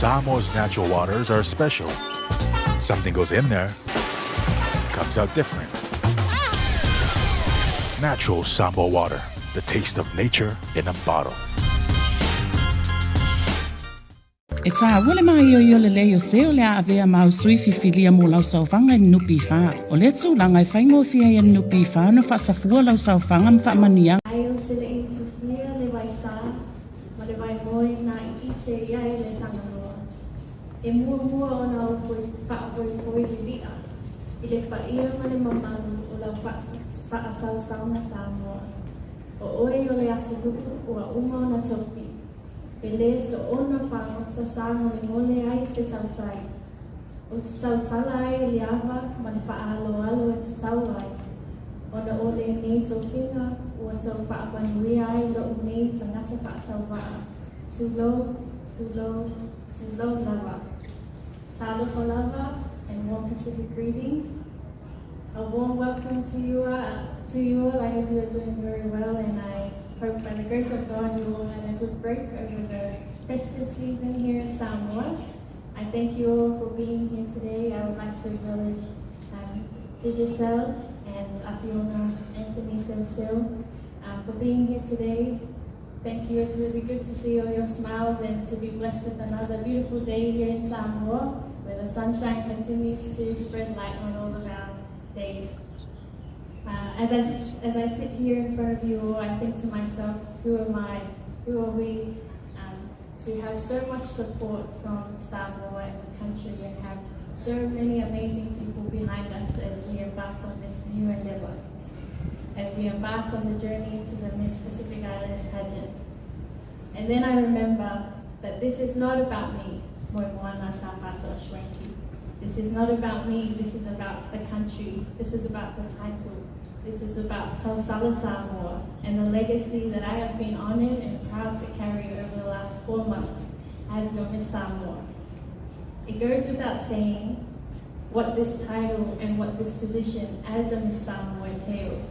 Samoa's natural waters are special. Something goes in there, comes out different. Natural Samoa water, the taste of nature in a bottle. E tā wale mai o le leo seo le avea mau sui fifilia mo lau saufanga ni nupi wha. O le tu langa I whaingo fia i nupi wha no whaasafua lau saufanga mwha mania. Ai o te lei tu fia le vai sā, ma le vai moi na I te iai le tanganua. E mua o na o fwoi whaapoi le lia, I le whaia ma le mamanu o lau whaasau na Samoa. O oi o le atu luku ua uma o na topi. Pele so ona whangota sa ngole ai se tautai. O te tautala ai le awa ma le whaalo e te tau ai. Ona o le nei tō whina ua tau whaapanui ai lo nei tangata whaatau waa. Too low lava. Talofa lava and warm Pacific greetings. A warm welcome to you all. I hope you are doing very well and I hope by the grace of God you all had a good break over the festive season here in Samoa. I thank you all for being here today. I would like to acknowledge Digicel and Afiona Anthony Silsil for being here today. Thank you. It's really good to see all your smiles and to be blessed with another beautiful day here in Samoa, where the sunshine continues to spread light on all of our days. As I sit here in front of you all, I think to myself, who are we to have so much support from Samoa and the country and have so many amazing people behind us as we embark on this new endeavor, as we embark on the journey into the Miss Pacific Islands pageant. And then I remember that this is not about me, Moimoana Sapato Ashwenki. This is not about me, this is about the country, this is about the title. This is about Tausala Samoa and the legacy that I have been honored and proud to carry over the last 4 months as your Miss Samoa. It goes without saying what this title and what this position as a Miss Samoa entails,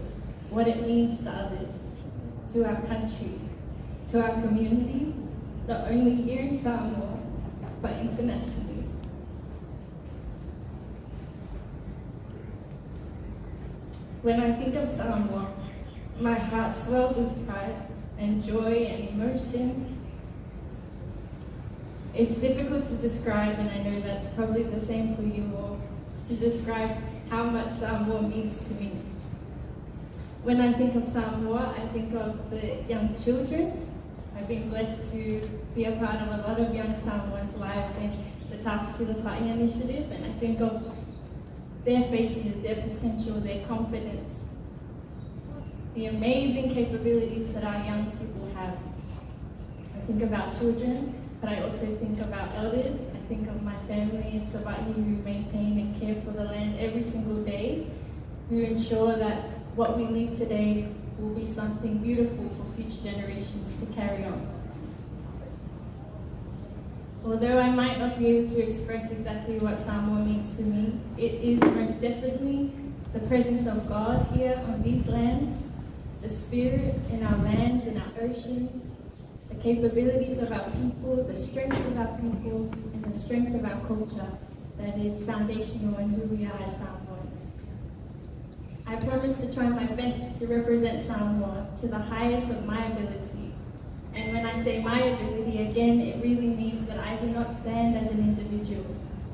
what it means to others, to our country, to our community, not only here in Samoa, but internationally. When I think of Samoa, my heart swells with pride and joy and emotion. It's difficult to describe, and I know that's probably the same for you all, to describe how much Samoa means to me. When I think of Samoa, I think of the young children. I've been blessed to be a part of a lot of young Samoans' lives in the Savai'i initiative, and I think of their faces, their potential, their confidence, the amazing capabilities that our young people have. I think about children, but I also think about elders. I think of my family in Savai'i who maintain and care for the land every single day, who ensure that what we leave today will be something beautiful for future generations to carry on. Although I might not be able to express exactly what Samoa means to me, it is most definitely the presence of God here on these lands, the spirit in our lands, in our oceans, the capabilities of our people, the strength of our people, and the strength of our culture that is foundational in who we are as Samoans. I promise to try my best to represent Samoa to the highest of my ability. And when I say my ability, again, it really means that I do not stand as an individual.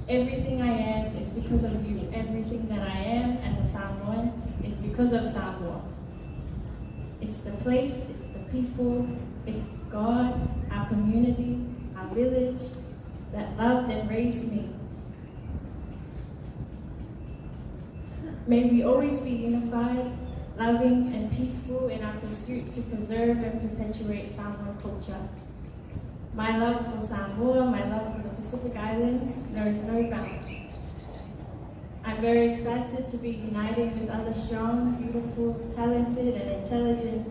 Everything I am is because of you. Everything that I am as a Samoan is because of Samoa. It's the place, it's the people, it's God, our community, our village that loved and raised me. May we always be unified, loving and peaceful in our pursuit to preserve and perpetuate Samoan culture. My love for Samoa, my love for the Pacific Islands knows no bounds. I'm very excited to be uniting with other strong, beautiful, talented and intelligent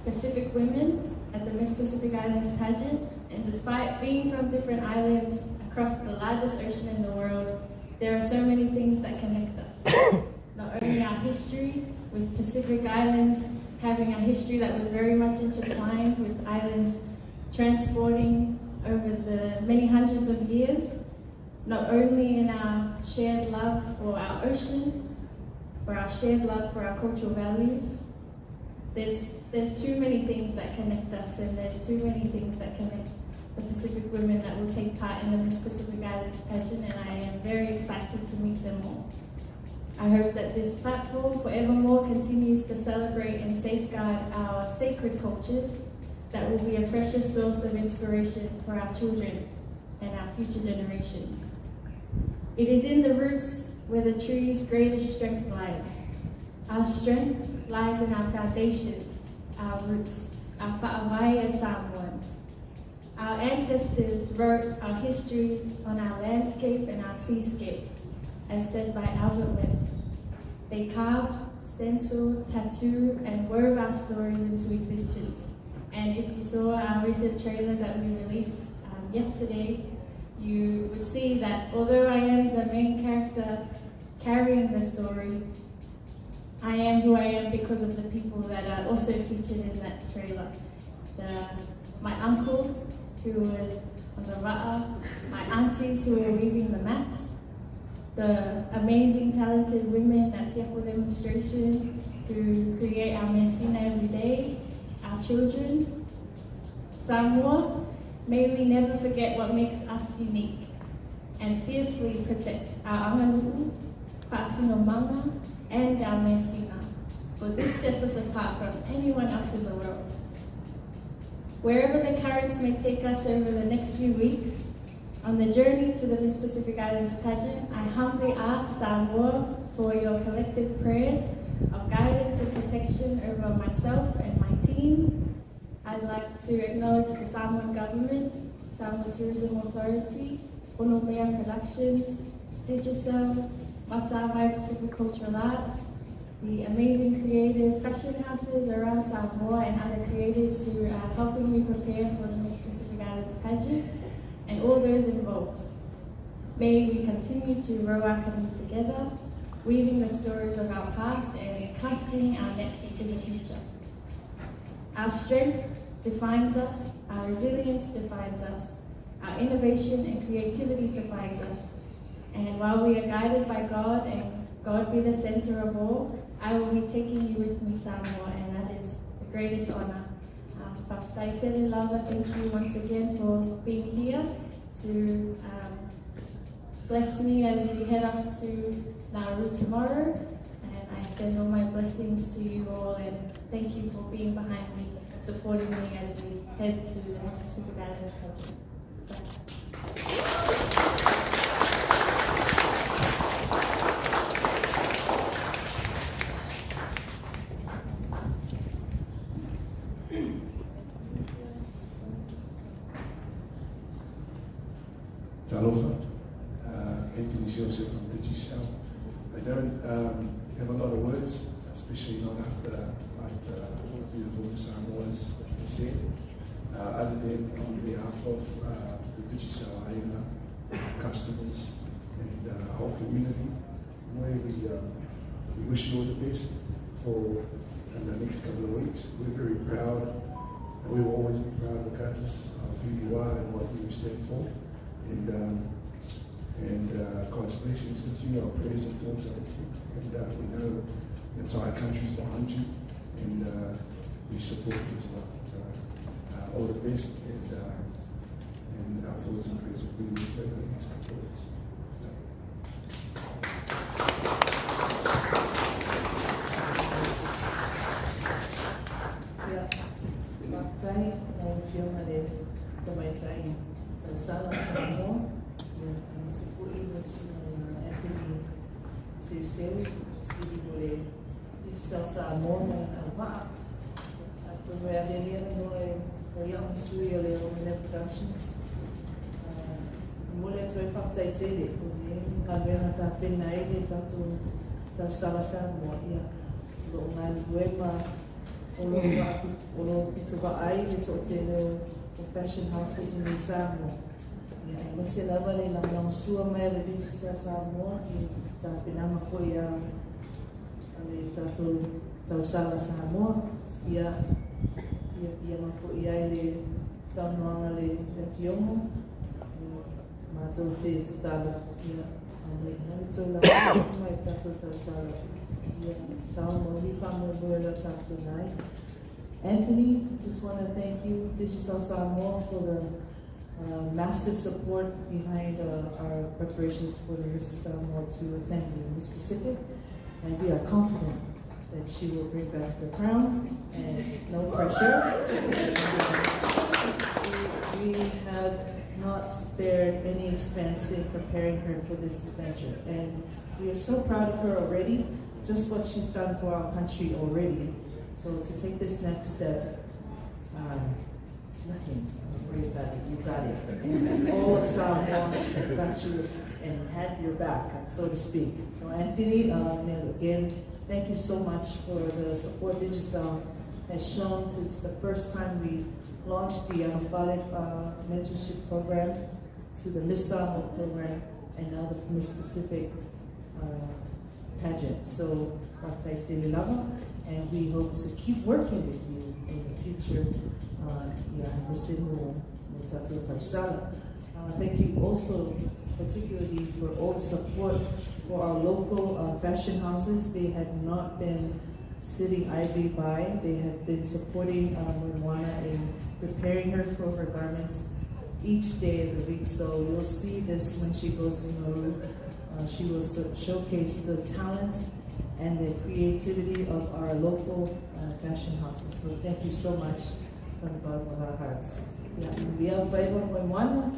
Pacific women at the Miss Pacific Islands pageant. And despite being from different islands across the largest ocean in the world, there are so many things that connect us. Not only our history with Pacific Islands, having a history that was very much intertwined with islands transporting over the many hundreds of years, not only in our shared love for our ocean, for our shared love for our cultural values. There's too many things that connect us, and there's too many things that connect the Pacific women that will take part in the Miss Pacific Islands pageant, and I am very excited to meet them all. I hope that this platform forevermore continues to celebrate and safeguard our sacred cultures that will be a precious source of inspiration for our children and our future generations. It is in the roots where the tree's greatest strength lies. Our strength lies in our foundations, our roots, our Savai'i as Samoans. Our ancestors wrote our histories on our landscape and our seascape, as said by Albert Webb. They carved, stenciled, tattooed, and wove our stories into existence. And if you saw our recent trailer that we released yesterday, you would see that although I am the main character carrying the story, I am who I am because of the people that are also featured in that trailer. My uncle, who was on the ra'a, my aunties who were weaving the mats, the amazing talented women at Siapo demonstration who create our mesina every day, our children. Samoa, may we never forget what makes us unique and fiercely protect our anganuku, pa'asinomanga, and our mesina, for this sets us apart from anyone else in the world. Wherever the currents may take us over the next few weeks, on the journey to the Miss Pacific Islands pageant, I humbly ask Samoa for your collective prayers of guidance and protection over myself and my team. I'd like to acknowledge the Samoan government, Samoa Tourism Authority, Onomea Productions, Digicel, Savai'i Pacific Cultural Arts, the amazing creative fashion houses around Samoa and other creatives who are helping me prepare for the Miss Pacific Islands pageant, and all those involved. May we continue to row our canoe together, weaving the stories of our past and casting our nets into the future. Our strength defines us, our resilience defines us, our innovation and creativity defines us. And while we are guided by God and God be the center of all, I will be taking you with me, Samoa, and that is the greatest honor. Papatai Lava, thank you once again for being here to bless me as we head up to Nauru tomorrow. And I send all my blessings to you all, and thank you for being behind me, supporting me as we head to the Miss Pacific Islands pageant. Talofa, Anthony Silva from Digicel. I don't have a lot of words, especially not after what beautiful Samoa's said, other than on behalf of the Digicel Aina customers and our whole community. We wish you all the best for the next couple of weeks. We're very proud, and we will always be proud regardless of who you are and what you stand for. And God's blessings with you, our prayers and thoughts are with you. And we know the entire country's behind you, and we support you as well. So all the best, and our thoughts and prayers will be with you over the next couple of weeks. Samoa, Samoa, Anthony Silva, Silva, Samoa, Productions. Mole toi whaktai tere, ka mea tā pena ere tātou tau sarasa moa ia. Lo ngai luema, o pito wa ai le tō tēnei o fashion houses in Samoa. Ia, e mase lava le la ngau sua mai le ditu sa Samoa, i tā pena mako ia le tātou tau sarasa moa. Ia mako ia le Samoa le fiomo, mātou te tālo, nani tōla mai tātou tausala. Samoa li whāmo luela tātou nai. Anthony, just want to thank you, Digital Samoa, for the massive support behind our preparations for the Miss Samoa to attend in Miss Pacific, and we are confident that she will bring back the crown, and no pressure. We have not spared any expense in preparing her for this venture, and we are so proud of her already, just what she's done for our country already. So to take this next step, it's nothing. Don't worry about it. You got it. And all of Samoa got you and had your back, so to speak. So Anthony, again, thank you so much for the support Digicel has shown since the first time we launched the Anofalic mentorship program to the Miss Samoa program and now the Miss Pacific pageant. So, and we hope to keep working with you in the future. Thank you also particularly for all the support for our local fashion houses. They have not been sitting idly by. They have been supporting Moana in preparing her for her garments each day of the week. So you'll see this when she goes to Nauru. She will showcase the talent and the creativity of our local fashion houses. So thank you so much from the bottom of our hearts. We are Vaiva Moana.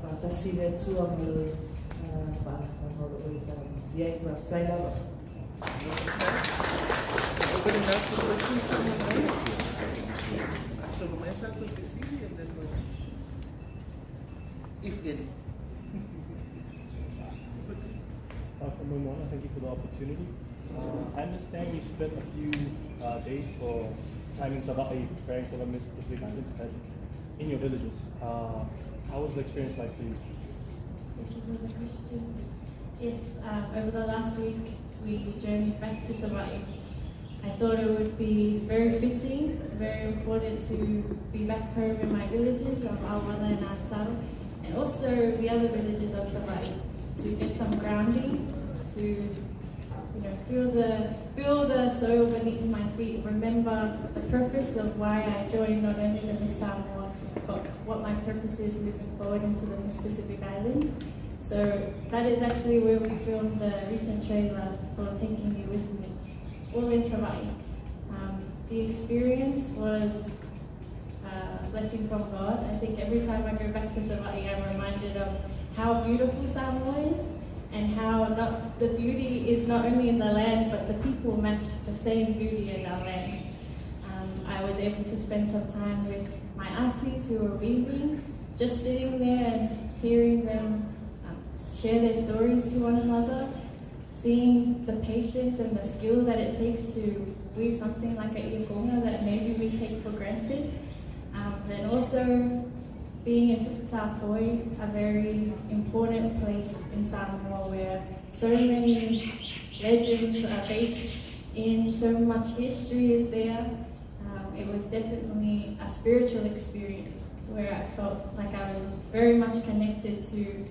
Patasi le tua mo if any. Thank you for the opportunity. I understand you spent a few days for time in Savai'i preparing for the Miss Pacific Islands pageant in your villages. How was the experience like for you? Thank you for the question. Yes, over the last week we journeyed back to Savai'i. I thought it would be very fitting, very important to be back home in my villages of Awala and Asaro, and also the other villages of Savai'i, to get some grounding, to feel the soil beneath my feet, remember the purpose of why I joined not only the Miss Samoa, but what my purpose is moving forward into the Miss Pacific Islands. So that is actually where we filmed the recent trailer for Taking You With Me, all in Savai'i. The experience was a blessing from God. I think every time I go back to Savai'i, I'm reminded of how beautiful Samoa is, and how the beauty is not only in the land, but the people match the same beauty as our lands. I was able to spend some time with my aunties who were weaving, just sitting there and hearing them share their stories to one another, seeing the patience and the skill that it takes to weave something like a iakonga that maybe we take for granted. Then also being in Tuputafoi, a very important place in Samoa where so many legends are based in, so much history is there. It was definitely a spiritual experience where I felt like I was very much connected to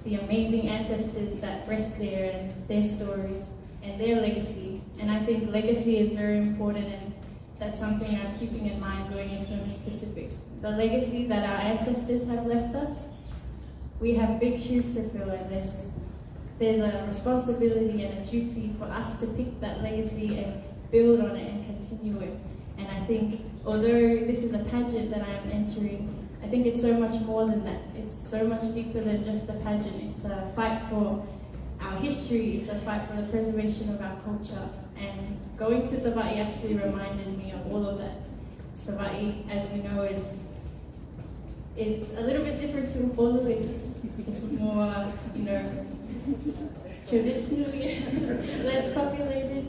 the amazing ancestors that rest there and their stories and their legacy. And I think legacy is very important, and that's something I'm keeping in mind going into the Miss Pacific. The legacy that our ancestors have left us, we have big shoes to fill, and there's a responsibility and a duty for us to pick that legacy and build on it and continue it. And I think, although this is a pageant that I'm entering, I think it's so much more than that. It's so much deeper than just the pageant. It's a fight for our history, it's a fight for the preservation of our culture. And going to Savai'i actually reminded me of all of that. Savai'i, as we know, is a little bit different to Upolu. It's more, traditionally less populated,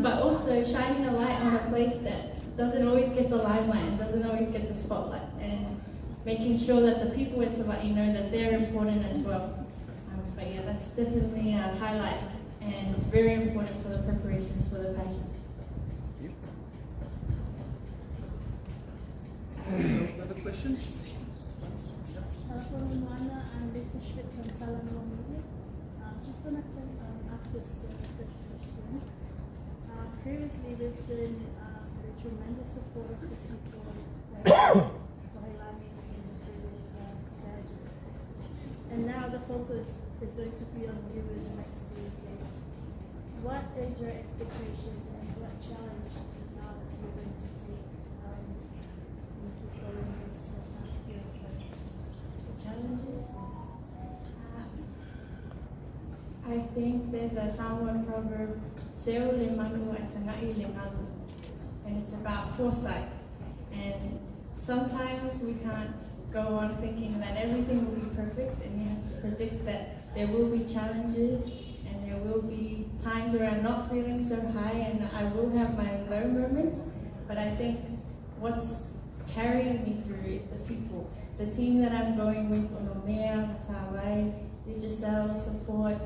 but also shining a light on a place that doesn't always get the limelight, doesn't always get the spotlight, and making sure that the people in Savai'i know that they're important as well. But yeah, that's definitely a highlight, and it's very important for the preparations for the pageant. questions? Moana, I'm Lisa Schmidt from Samoa Media. Just want to ask this question. Previously, we've seen the tremendous support of the people like Wailami in the previous pageant. And now the focus is going to be on you in the next few days. What is your expectation and what challenge now that you're going to take in fulfilling this task here? Challenges? I think there's a Samoan proverb, "Seo le manu e tangai le ngalu," and it's about foresight. And sometimes we can't go on thinking that everything will be perfect, and you have to predict that there will be challenges and there will be times where I'm not feeling so high and I will have my low moments. But I think what's carrying me through is the people. The team that I'm going with, Onomea, Savai'i, Digicel, support,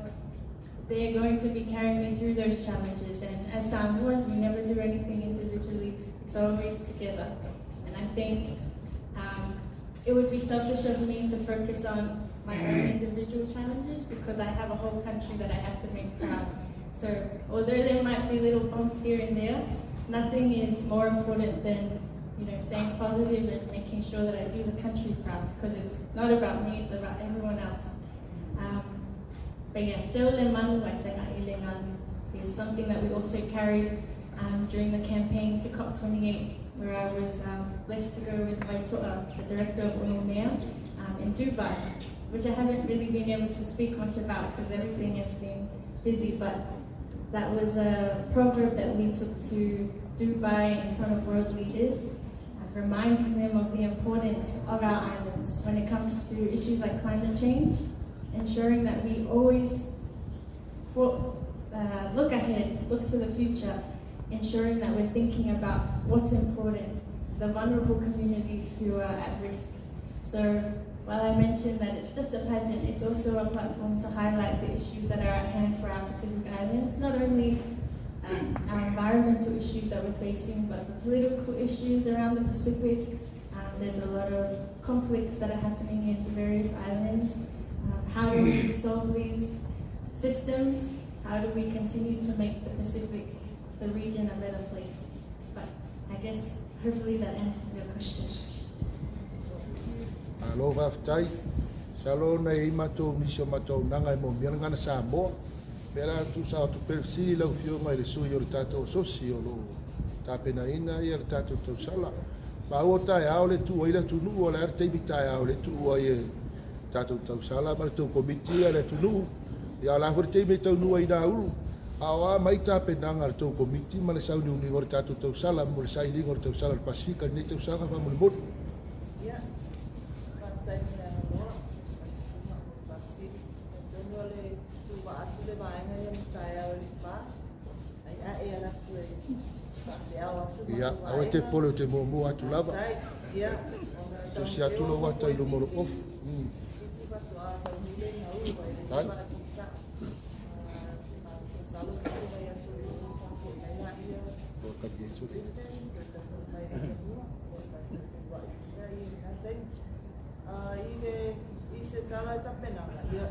they're going to be carrying me through those challenges. And as Samoans, we never do anything individually, it's always together. And I think it would be selfish of me to focus on my own individual challenges because I have a whole country that I have to make proud. So although there might be little bumps here and there, nothing is more important than staying positive and making sure that I do the country proud, because it's not about me, it's about everyone else. But yeah, Seo le manu e tangai le ngalu is something that we also carried during the campaign to COP28, where I was blessed to go with Waitoa, the director of Onomea, in Dubai, which I haven't really been able to speak much about because everything has been busy, but that was a proverb that we took to Dubai in front of world leaders, reminding them of the importance of our islands when it comes to issues like climate change, ensuring that we always look ahead, look to the future, ensuring that we're thinking about what's important, the vulnerable communities who are at risk. So while I mentioned that it's just a pageant, it's also a platform to highlight the issues that are at hand for our Pacific Islands, not only our environmental issues that we're facing, but the political issues around the Pacific. There's a lot of conflicts that are happening in various islands. How do we solve these systems? How do we continue to make the Pacific, the region, a better place? But I guess hopefully that answers your question. Alo waftai, salo na imato misio mato nanga mo mianga na Samoa. Pera tu sa tu persi lau fio mai le sui o tato socio lo tapena ina ia tato to sala. Ba o tai ao le tu ila tu nu o la te bitai ao le tu o ia tato to sala ma tu komiti le tu nu. Ia la for te me tu nu ai na uru. Awa mai tapena ngar tu komiti ma le sau ni uni o tato to sala mo le sai lingo to sala Pasifika ni to sala fa mo le bot. Ya. Pantai ni na mo. Vaksi. Jono le tu ba atu le ba nga yang saya oli pa. Ai ai ala tu e. Ia, awe te polo te momo atu lava. Ia. So si atu lo wata i lo moro off. Tai. Ka dia so. I se tala tapena ia.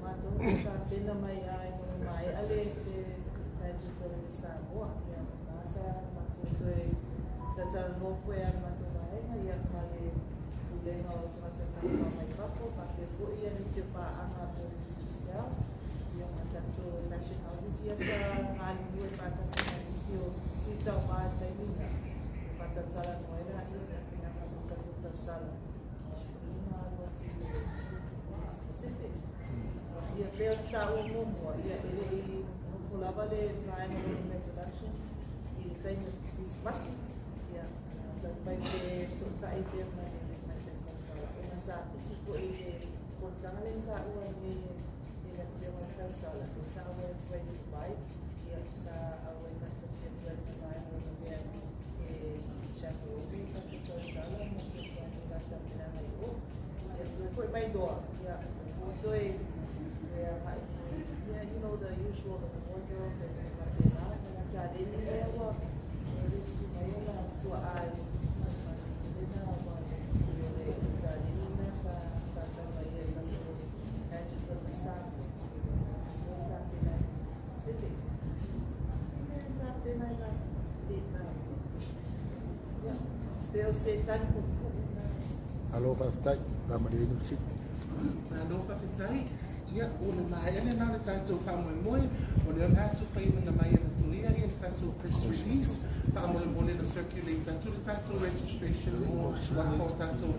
Mato tapena mai ai mai ale te Pageant of Samoa ia. Asa mato te tata no foi a mato mai ia male ule no tata mai papo pa ke fu ia ni se pa ana te sel ia mato fashion houses ia sa ngai due pata sa sio si tau ma te ina pata tala no era ia tapena mato tata sala. Specific. Ia leo tau momo ia ele fulava le primary productions i time is massive. Ia dan vai ter so tai dia mai sala. Ina sa isi ko ele ko jangan tau ai ia dia mai sala. Sa awal 25 ia sa awal mata sia 25 dia shampoo we to sala mo sa gata na mai o. Foi by door, yeah. So, yeah, you know the usual, the wardrobe, and the Leo se tani kuku. Alo whaftai, la mare inu si. Nā no whawhitai, ia o le mai ane nā le tātou whamoe moe, o le ona atu whaimana mai ana tuia, ia le tātou press release, whamoe moe na circulate tātou, le tātou registration o wako tātou,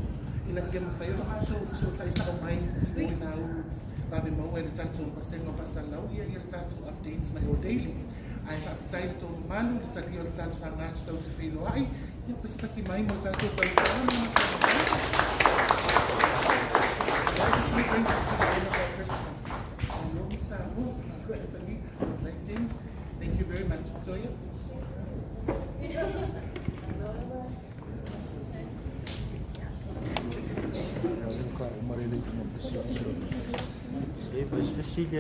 ina ia mawhai o mātou, so tai sa o mai, i o nā u, babe mau e le tātou pasenga pasalau, ia le tātou updates mai o daily. Ai whawhitai le tō manu, le tali o le tātou sa ngātu tau te whilo ai, ia pati mai mo tātou tai sa ngātu. That brings us to the end of our press conference. Thank you very much, Toya. Ka o mare le inu. Cecilia